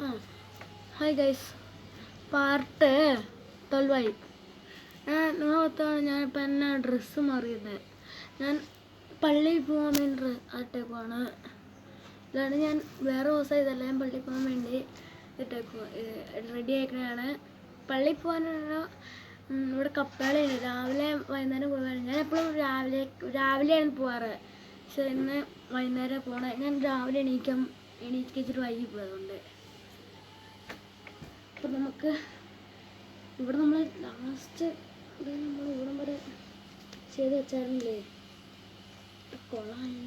Hi guys, part 12 ഞാനിപ്പോൾ എന്നെ dress മാറിയത്. ഞാൻ പള്ളിയിൽ പോകാൻ വേണ്ടി ഇട്ടേക്കുവാണ്. അല്ലാണ്ട് ഞാൻ വേറെ ദിവസം ഇതല്ല, ഞാൻ പള്ളിയിൽ പോകാൻ വേണ്ടി റെഡി ആയിക്കണതാണ്. പള്ളിയിൽ പോകാനുള്ള ഇവിടെ കപ്പേളയുണ്ട്. രാവിലെ വൈകുന്നേരം പോകാൻ ഞാൻ എപ്പോഴും രാവിലെയാണ് പോകാറ്. പക്ഷെ ഇന്ന് വൈകുന്നേരം പോകണം. ഞാൻ രാവിലെ എണീക്കിച്ചിട്ട് വൈകി പോയതുകൊണ്ട്. അപ്പം നമുക്ക് ഇവിടെ നമ്മൾ ലാസ്റ്റ് നമ്മൾ ഇവിടം വരെ ചെയ്ത് വെച്ചായിരുന്നില്ലേ, കൊളായി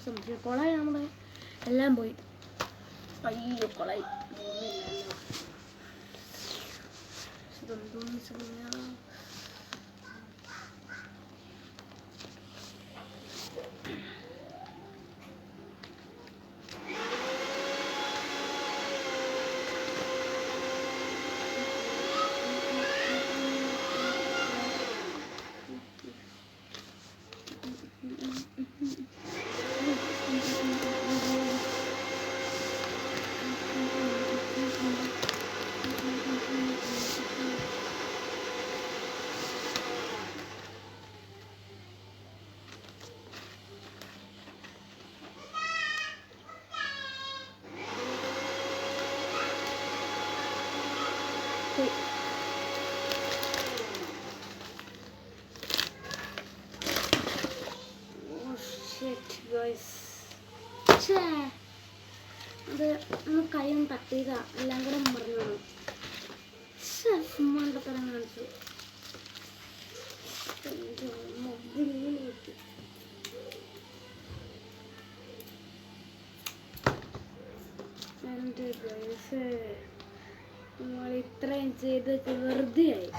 സംശയം. കൊളായി നമ്മുടെ എല്ലാം പോയി. അയ്യോ കൊളായി ഇതെന്തോന്ന് വെച്ചാൽ അത് ഒന്ന് കൈയും തട്ടിയതാ, എല്ലാം കൂടെ മറിഞ്ഞു. മണ്ടത്തരം കാണിച്ചു. എൻ്റെ ഗൈസ്, നമ്മൾ ഇത്രയും ചെയ്ത് വെറുതെ ആയി.